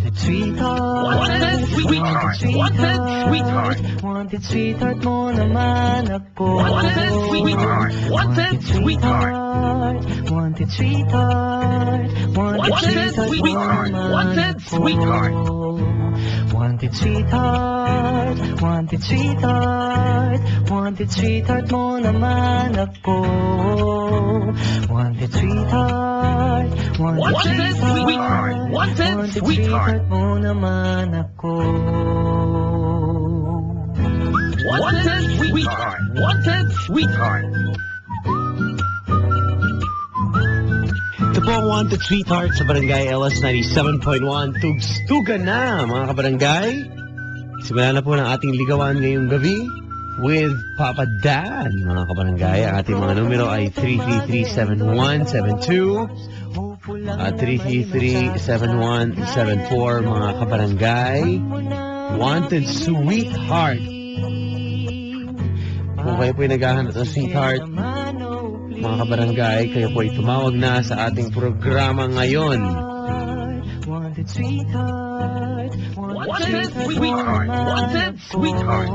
Wanted sweetheart. Wanted sweetheart. Wanted sweetheart. Wanted sweetheart mo naman ako. Wanted sweetheart. Wanted sweetheart. Wanted sweetheart. Wanted sweetheart. Wanted sweetheart. Wanted sweetheart. Wanted sweetheart. Wanted sweetheart mo naman ako. Wanted sweetheart. Wanted sweetheart. Wanted sweetheart. Mo naman ako. Wanted sweetheart. Wanted sweetheart. Ito po ang Wanted Sweetheart sa Barangay LS 97.1. Tugstugan na, mga kabarangay. Simula na po ng ating ligawan ngayong gabi with Papa Dan, mga kabarangay. Ang ating mga numero ay 333-7172 at 333-7174, mga kabarangay. Wanted Sweetheart. Kung kayo po'y naghahanap ng sweetheart, mga kabarangay, kayo po ay tumawag na sa ating programa ngayon. Wanted sweetheart. Wanted sweetheart. Wanted sweetheart.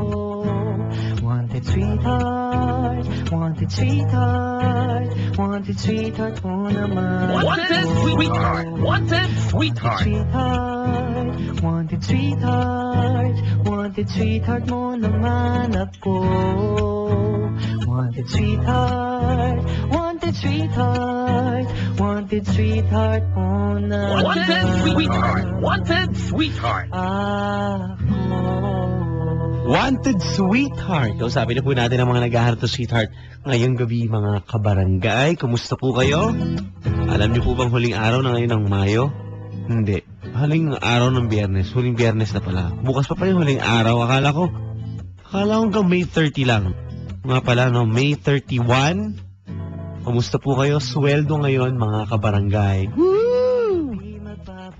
Wanted sweetheart. Wanted sweetheart. Wanted sweetheart mo naman. Wanted sweetheart. Wanted sweetheart. Wanted sweetheart. Wanted sweetheart mo naman ako. Wanted sweetheart. Wanted sweetheart. Wanted sweetheart mo naman. Wanted sweetheart. Wanted sweetheart. Wanted Sweetheart. Kausapin na po natin ang mga naghahanap ng sweetheart ngayong gabi, mga kabarangay. Kumusta po kayo? Alam niyo po bang huling araw na ngayon ng Mayo? Hindi. Huling araw ng Biyernes. Huling Biyernes na pala. Bukas pa yung huling araw. Akala ko hanggang May 30 lang. Nga pala, no? May 31. Kumusta po kayo? Sweldo ngayon, mga kabarangay. Woo!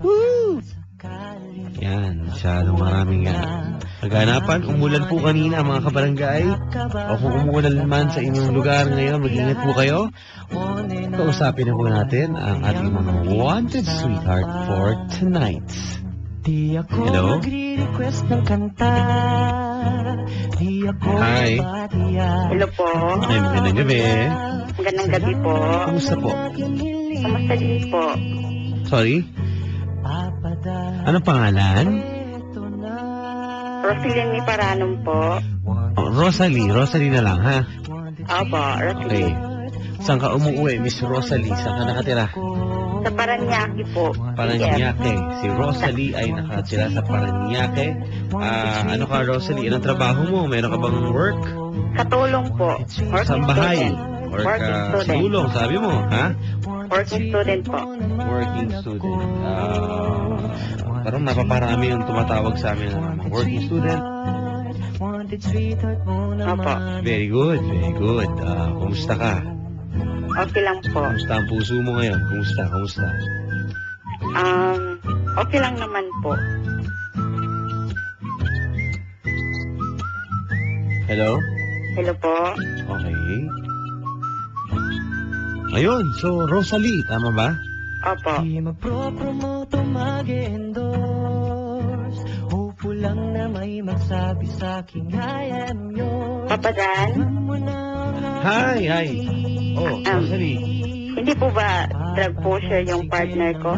Woo! Yan. Masyadong maraming kaganapan. Umulan po kanina, mga kabarangay. O kung umulan man sa inyong lugar ngayon, mag-ingat po kayo. Kausapin na po natin ang ating mga wanted sweetheart for tonight. Di ako Hello? magre-request ng kanta. Di ako Hi. Hello po. Ay, magandang gabi. Magandang gabi po. Kumusta po? Kumusta din po? Sorry? Anong pangalan? Rosalyn Paranon po. Oh, Rosalie. Rosalie na lang, ha? Opo, Okay. Rosalyn. Saan ka umuwi, Miss Rosalie? Saan ka nakatira? Sa Paranaque po. Paranaque. Si Rosalie ay nakatira sa Paranaque. Ano ka, Rosalie? Anong trabaho mo? Meron ka bang work? Katulong po. Sa bahay? Or Working ka student. sulong, sabi mo, ha? Working student po. Working student. Parang napaparami yung tumatawag sa amin na working student. Opo. Very good, very good. Kumusta ka? Okay lang po. Kumusta ang puso mo ngayon? Kumusta? Kumusta? Okay lang naman po. Hello? Hello po. Okay. Ayun, so Rosalie, tama ba? Opo. Di magpro-promote o mag-endorse. Hopeful lang na may magsabi sa'king I am yours. Papa Dan? Hi, hi. Oh, Rosalie. Hindi po ba drug pusher yung partner ko?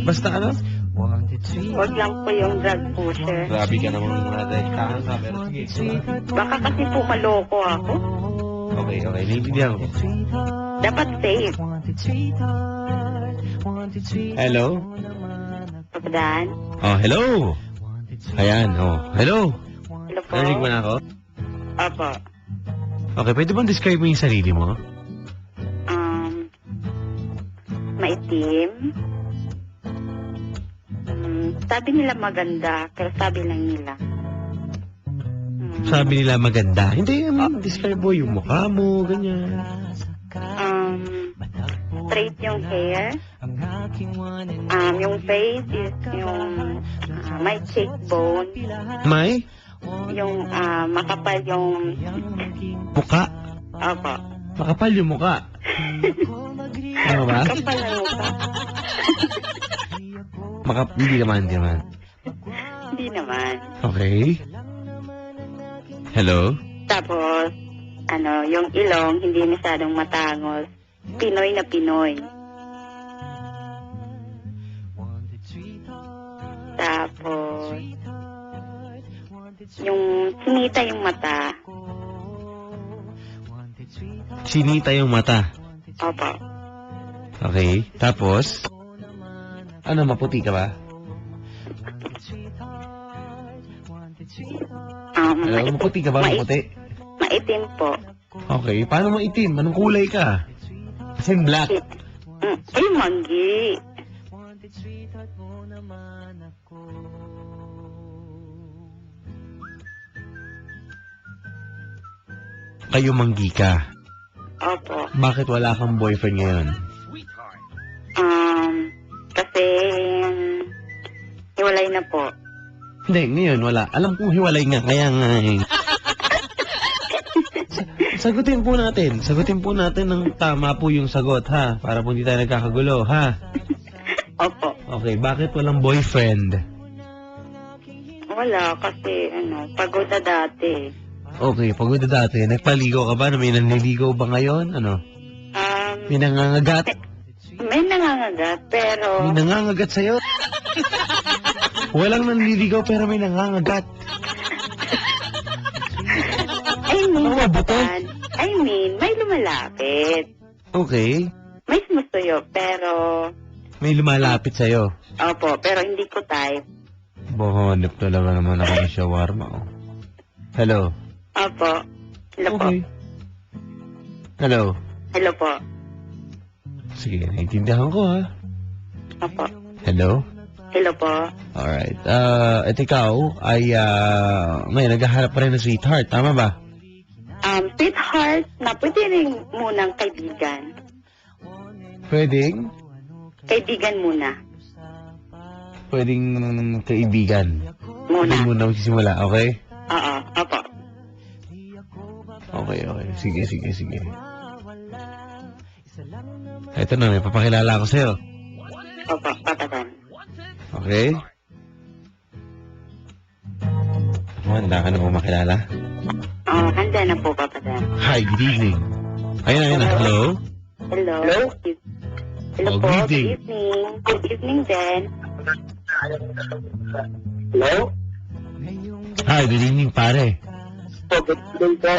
Basta ano? Huwag lang po yung drug pusher. Grabe ka naman mga dahil ka, pero sige. Baka kasi po maloko ako. Okay, okay. Naiintindihan ko. Dapat safe. Hello? Papa Dan? Oh, hello. Ayan, oh. Hello. Hello po. Narinig mo na ako? Opo. Okay, pwede bang describe mo yung sarili mo? Maitim. Sabi nila maganda, pero sabi lang nila. Sabi nila maganda. Hindi, describe mo yung mukha mo, ganyan. Straight yung hair. Yung face is yung may cheekbone. May? Yung makapal yung Mukha? Opo. Makapal yung mukha. Ano ba? Makapal na mukha. Hindi naman, hindi naman. Hindi naman. Okay. Hello? Tapos, yung ilong, hindi masyadong matangos. Pinoy na Pinoy. Tapos, yung sinita yung mata. Sinita yung mata. Opo. Okay. Tapos? Ano, maputi ka ba? Hello, maputi ka ba? Maputi? Maitim po. Okay. Paano maitim? Anong kulay ka? Kasi black. Ay, manggi. Kayo manggi ka. Opo. Bakit wala kang boyfriend ngayon? Sweetheart. Kasi, hiwalay na po. Hindi, ngayon wala. Alam kong hiwalay nga, kaya nga eh. Sagutin po natin. Sagutin po natin ng tama po yung sagot, ha? Para po hindi tayo nagkakagulo, ha? Opo. Okay, bakit walang boyfriend? Wala, kasi, pagod na dati. Okay, pagod na dati. Nagpaligo ka ba? May nanliligaw ba ngayon? Ano? May nangangagat? May nangangagat, pero... May nangangagat sa'yo? Walang nanliligaw pero may nangangagat. I mean, may lumalapit. Okay. May sumusuyo, pero... May lumalapit sa'yo. Opo, pero hindi ko type. Bohonip talaga naman ako ng shawarma. Oh. Hello? Opo. Hello Okay. Hello? po. Hello po. Sige, naiintindihan ko ha. Opo. Hello? Hello po. Alright. At ikaw ay ngayon naghahanap pa rin ng sweetheart. Tama ba? Sweetheart, na pwede rin munang kaibigan. Pwedeng? Kaibigan muna. Pwedeng kaibigan. Muna. Hindi muna magsisimula, okay? Oo. Opo. Okay. Sige. Ito na, may papakilala ako sa'yo. Opo, papatan. Okay? Handa ka na po makilala? Oo, handa na po, papatan. Hi, good evening. Ayun. Hello? Hello? Hello Oh, po, good evening. good evening. Good evening din. Hello? Hi, good evening, pare. Good evening po.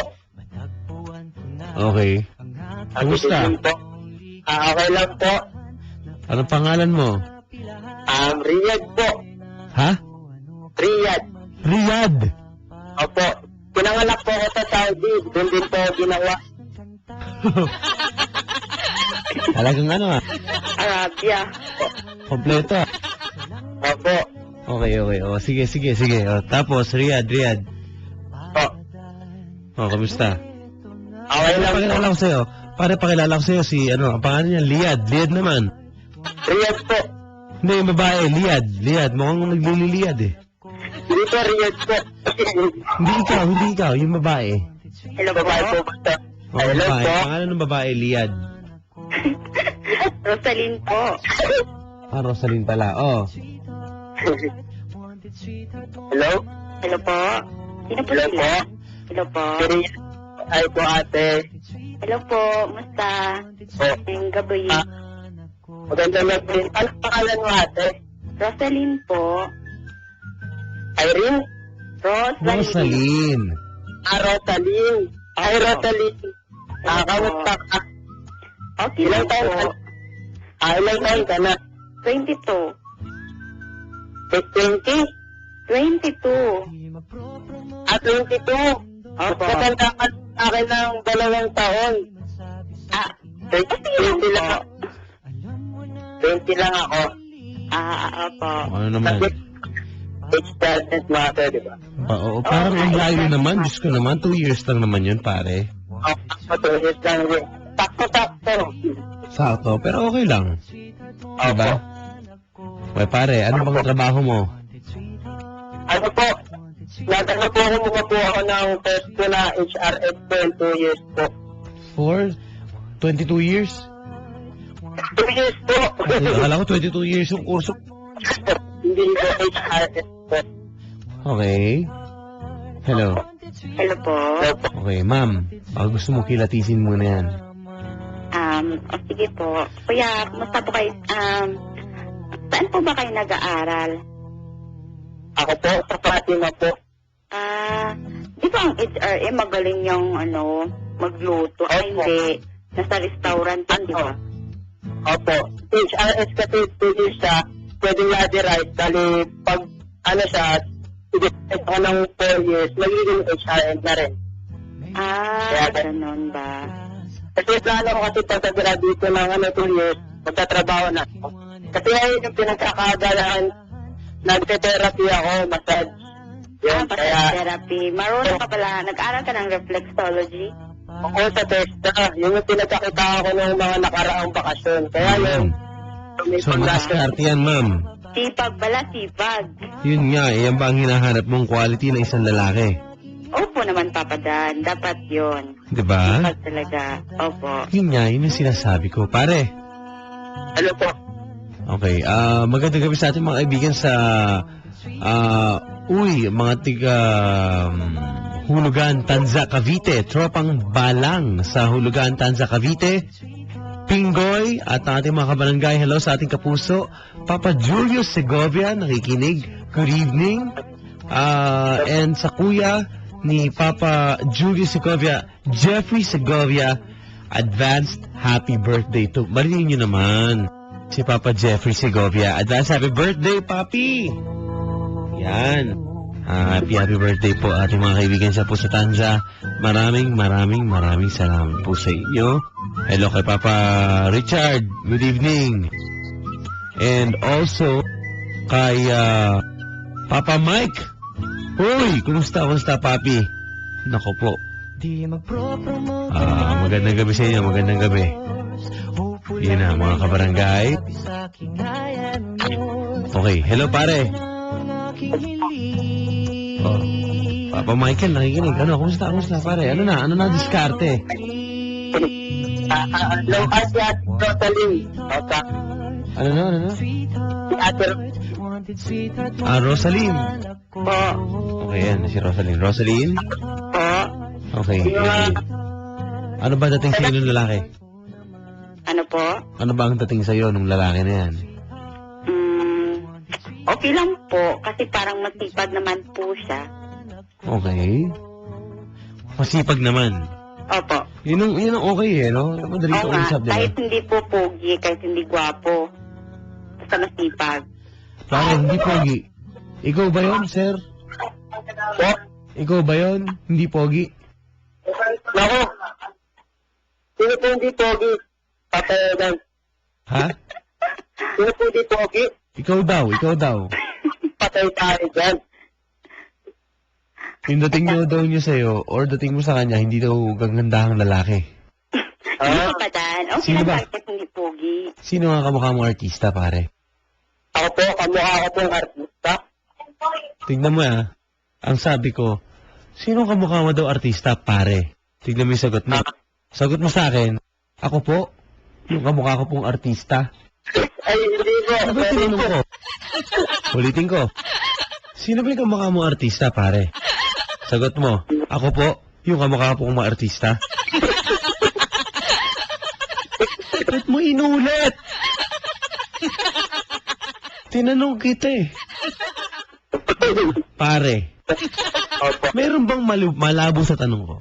Okay. Kumusta? Okay lang po. Anong pangalan mo? Riyad po. Ha? Riyad. Riyad. Opo. Pinanganak po ako sa Saudi. Doon din po ginawa. Talagang ano ah? Arabia. Kompleto ah. Opo. Okay. Oh, sige. Oh, tapos, Riyad. Po. Oh, kamusta? Okay lang po. Pakilala ko sa'yo. Pare, pakilala ko sa'yo si, ang pangalan niya, Liad. Liad naman. Riyad po. Hindi, yung babae, Liad. Mukhang naglililiad eh. Hindi po Riyad po. Hindi ikaw, yung babae. Hello po. Babae po basta. Oh, Hello babae. po. Pangalan ng babae, Liad. Rosalyn po. Rosalyn pala. Oh. Hello? Hello po. Sino po sila? Hello po. Ay po ate. Hello po. Musta? Ngayong gabi. Magandang gabi. Ano pangalan mo ate? Rosalyn po. Irene? Rosalyn. Rosalyn. Ay, Rosalyn. Kamusta ka? Okay lang po. Ilang taon ka na? 22. 20? 22. 22? Opo. Matanda ka sa akin ng 2 taon. 20 lang ako. 20 lang ako. Opo. Ano naman? Age doesn't matter, di ba? Oo, parang ang layo naman. Diyos ko naman, 2 years lang naman yun, pare. Ako, 2 years lang rin. Sakto-sakto. Sakto, pero okay lang. Diba?喂, pare, ano bang trabaho mo? Ano po? Nagano po ako po ako ng test ko na HRS po in 2 years po. For 22 years? 2 years po. Akala ko 22 years yung kurso. Hindi ko HRS po. Okay. Hello. Hello po. Okay, ma'am. Baka gusto mo kilatisin muna yan. Sige po. Kuya, kumusta po kayo? Saan po ba kayo nag-aaral? Ako po, sa Fatima po. Di ba ang HRA magaling yung magluto? Ay, hindi. Nasa restaurant yan, di ba? Opo. HRS kasi pwede siya, pwede ladderite. Dali, pag, siya, i-decide ako ng 4 years, magiging HRM na rin. Ganun ba? Kasi plano ko kasi pagka-graduate ko ng 2 years, magtatrabaho na ako. Kasi ngayon yung pinagkakagalaan, nagte-therapy ako, massage. Yun, Massage therapy. Marunong ka pala, nag-aral ka ng reflexology? ako sa testa, yun yung pinagkakita ko ng mga nakaraang bakasyon. Kaya yun, may So, makaskarte yan, ma'am. Sipag pala, sipag. Yun nga, yan ba ang hinahanap mong quality ng isang lalaki? Opo naman, Papa Dan. Dapat yun. Diba? Sipag talaga. Opo. Yun nga, yun yung sinasabi ko. Pare, ano po? okay, magandang gabi sa ating mga kaibigan sa, mga tiga, Hulugan, Tanza, Cavite. Tropang Balang sa Hulugan, Tanza, Cavite. Pinggoy at ang ating mga kabarangay. Hello sa ating kapuso. Papa Julius Segovia, nakikinig. Good evening. And sa kuya ni Papa Julius Segovia, Jeffrey Segovia, advanced happy birthday to. Marinig nyo naman si Papa Jeffrey Segovia. Advanced happy birthday, Papi! Yan. Happy birthday po ating mga kaibigan sa Puso Tanza. Maraming salamat po sa inyo. Hello kay Papa Richard. Good evening. And also kay Papa Mike. Uy, kumusta Papi? Nako po. Magandang gabi sa inyo, magandang gabi. Yan na, mga kabarangay. Okay, hello pare. Oh. Papa Michael, nakikinig. Kumusta pare? Ano na diskarte? Low Asiat Rosalie. Okay. Ano na? Si Ate Rosaline. po. Okay, yan, si Rosaline. Rosaline? Po. Okay. Ano ba dating sa'yo ng lalaki? Ano po? Ano ba ang dating sa'yo ng lalaki na yan? Okay lang po. Kasi parang masipag naman po siya. Okay. Masipag naman. Opo. Yun ang okay no? Madali Oo ka nga. usap, Kahit diba? hindi po pogi, kahit hindi gwapo. Basta masipag. Pare, hindi pogi. Ikaw ba yun, sir? Po. Ikaw ba yun? Hindi pogi? Nako. Sino po hindi pogi? Patayagan. Ha? Sino po hindi pogi? Ikaw daw. Patay tayo dyan. Yung dating niyo sa'yo, or dating mo sa kanya, hindi daw gagandahang lalaki. Hindi pa Dan. Okay Sino lang ba? kahit hindi pogi. Sino ang kamukha mong artista, pare? Ako po, kamukha ko pong artista. Tignan mo ang sabi ko, sino ang kamukha mo daw artista, pare? Tignan mo yung sagot mo. Sagot mo sa akin, ako po, yung kamukha ko pong artista. Ay, hindi po. Ano ba tinanong ko? Ulitin ko. Sino ba yung kamukha mong artista, pare? Sagot mo, ako po, yung kamukha ko pong mga artista. Ba't mo inulit? Tinanong kita Pare, meron bang malabo sa tanong ko?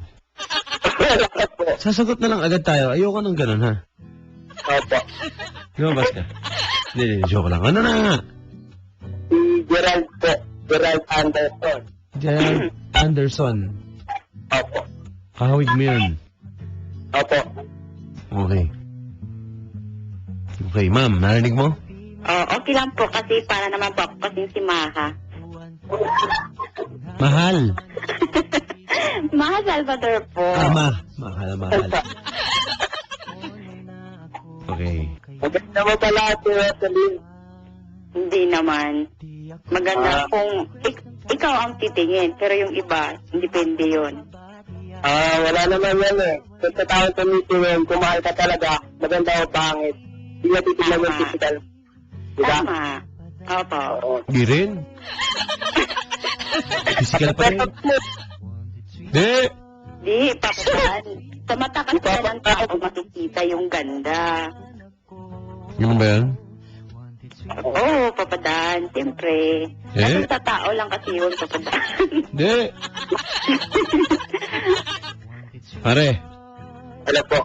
Sasagot na lang agad tayo. Ayoko nang ganun, ha? Opo. Lumabas ka. Hindi, joke lang. Ano na nga? Si Gerald po. Gerald Anderson. Gerald Anderson. Opo. Kahawig mo yun. Opo. Okay. Okay, ma'am, narinig mo? Okay lang po kasi para naman po ako kasing si Maha. Mahal. Maha Salvador po. Mahal. Okay. Maganda mo pala si Rosalie. Hindi naman. Maganda kung ikaw ang titingin, pero yung iba, depende yun. Wala naman yan eh. Kung sa taong tumitingin, kung mahal ka talaga, maganda o pangit. Hindi na titignan yung physical. Diba? Tama. Opo. Oo. Di rin. Physical pa rin. Di. Di, papadaan. Sa mata kasi ng tao makikita yung ganda. Yung ba yan? Oo, papadaan. Siyempre. Eh? Nasa sa tao lang kasi yun, papadaan. Di. Pare. Ano po?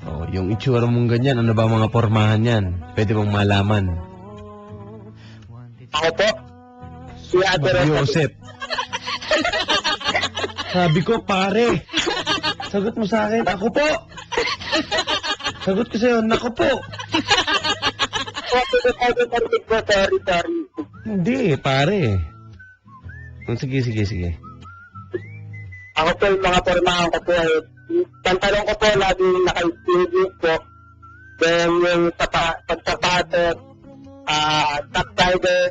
Oh, yung itsura mong ganyan, ano ba mga pormahan yan? Pwede mong malaman. Ako po? Si Ate Bob Rosalie. Joseph. Sabi ko, pare. Sagot mo sa akin, ako po. Sagot ko sa'yo, nako po. Sorry. Hindi, pare. Sige. Ako po yung mga pormahan ko po ay pantalon ko po laging naka-skinny po. Then yung pagsapatos, top rider,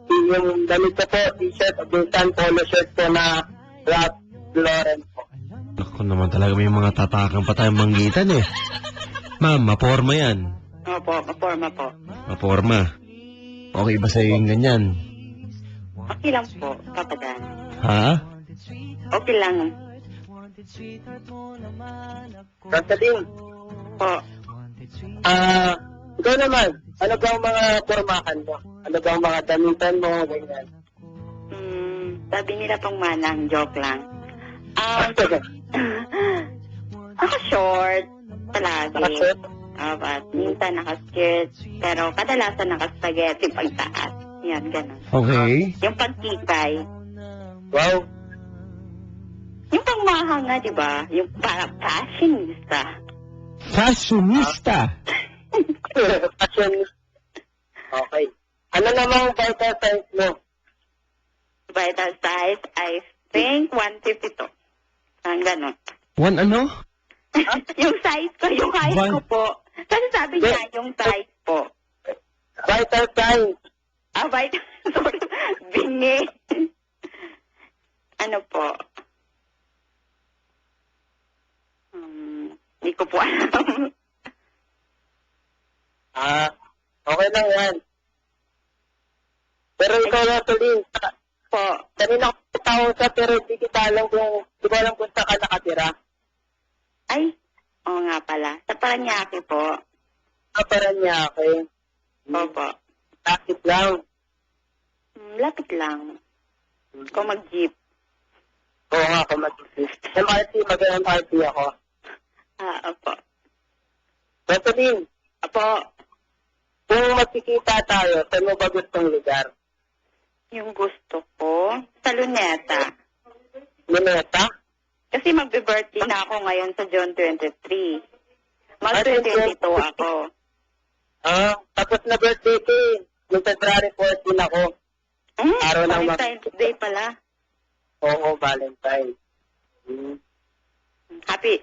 yung damit ko po, t-shirt, Abinsan, polo shirt po na Ralph Lauren po. Ako naman talaga may mga tatakang pa tayong manggitan eh. Ma'am, maporma yan. Opo, maporma po. Maporma. Okay ba sa'yo yung ganyan? Okay lang po, papadaan. Ha? Okay lang Rosaline, po. ikaw naman, ano ba ang mga pormahan mo? Ano ba ang mga damitan mo, ganyan? Sabi nila pang manang, joke lang. Ako short, palagi. Nakasuot? At minsan nakaskirt, pero kadalasan nakaspaghetti pagtaas. Yan, ganun. Okay. Yung pagkikay, Wow. yung pangmahanga, di ba? Yung parang fashionista. Fashionista. Fashion. Okay. Ano namang vital signs mo? Vital size, I think 152. Ang ganun. One ano? Yung size ko, yung height ko po. Kasi sabi niya, yung size po. Vital signs. Vital, sorry, bingi. Ano po? Hindi ko po alam. Okay lang yan. Pero ikaw na tuloy. Po. Kanina ko tawag ka pero di kita alam kung, di ko alam kung saan ka nakatira. Ay, oo nga pala. Sa Paranaque po. Paranaque. Opo. Takit lang. Lapit lang. Kung mag-jeep. Oo nga, mag-exist. MRT, mag-MRT ako. Opo. Rosaline, Opo. kung magkikita tayo, saan mo ba gustong lugar? Yung gusto ko, sa Luneta. Luneta? Kasi magbe-birthday na ako ngayon sa June 23. Mag-22 ako. Tapos na birthday ko eh. Noong February 14 ako. Araw ng Valentine's Day pala. Oo, Valentine.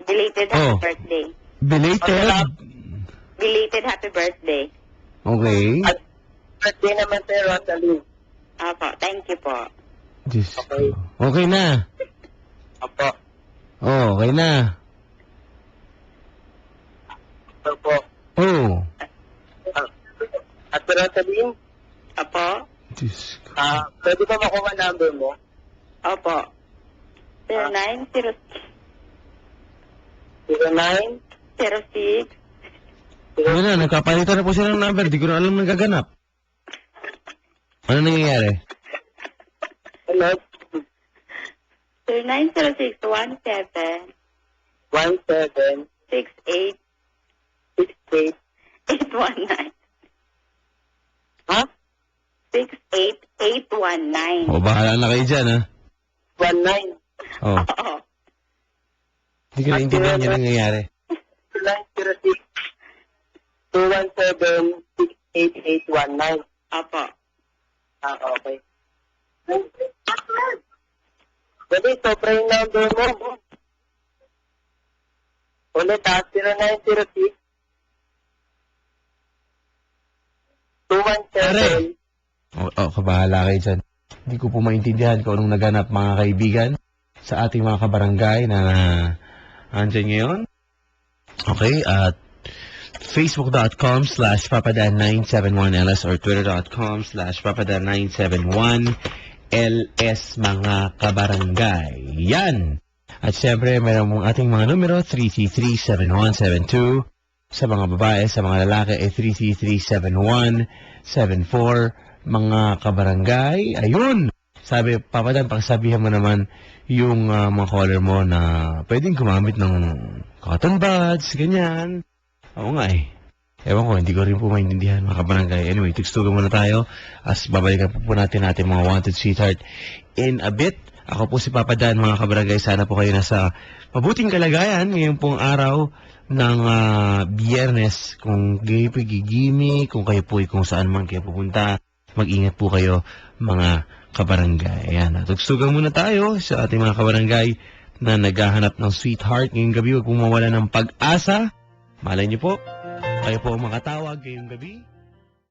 Belated happy birthday. Belated. Belated happy birthday. Okay. At birthday naman si Rosalie. Opo, thank you po. Diyos Okay. ko. Okay na. Apo. Oh, okay na. Apo. Oh. At Rosaline, Opo? Diyos ko. pwede ba makuha number mo? Opo. 0906 09? 06 Ano na, nagkapalitan na po sila ng number. Di ko na alam nagaganap. Ano nangyayari? Ano? 0906 17 17 68 68 819 Ha? 68819. O, bahala na kayo dyan, ha? 19 Oh. Oo. Hindi ko naintindihan yung nangyayari. 0906 217 68819. Opo. Okay. Dali, sobra yung number mo. Ulit ha, 0906 217 Kabahala kayo dyan. Hindi ko po maintindihan kung anong naganap mga kaibigan sa ating mga kabarangay na andyan ngayon. Okay, at Facebook.com/papadan971LS or Twitter.com/papadan971LS mga kabarangay. Yan! At syempre, meron mong ating mga numero, 333-7172. Sa mga babae, sa mga lalaki, 333-7174. Mga kabarangay, ayun! Sabi, Papadan, pakisabihan mo naman yung mga caller mo na pwedeng gumamit ng cotton buds, ganyan. Oo nga eh. Ewan ko, hindi ko rin po maintindihan mga kabarangay. Anyway, tukstugan muna tayo as babalikan po natin mga wanted sweetheart in a bit. Ako po si Papadan, mga kabarangay. Sana po kayo nasa mabuting kalagayan ngayong pong araw ng Biyernes. Kung kayo po gigimi, kung kayo po kung saan man kayo pupunta, mag-ingat po kayo mga kabarangay. Ayan, tukstugan muna tayo sa ating mga kabarangay na naghahanap ng sweetheart ngayong gabi. Huwag pong mawala ng pag-asa. Malay niyo po, kayo po ang makatawag ngayong gabi.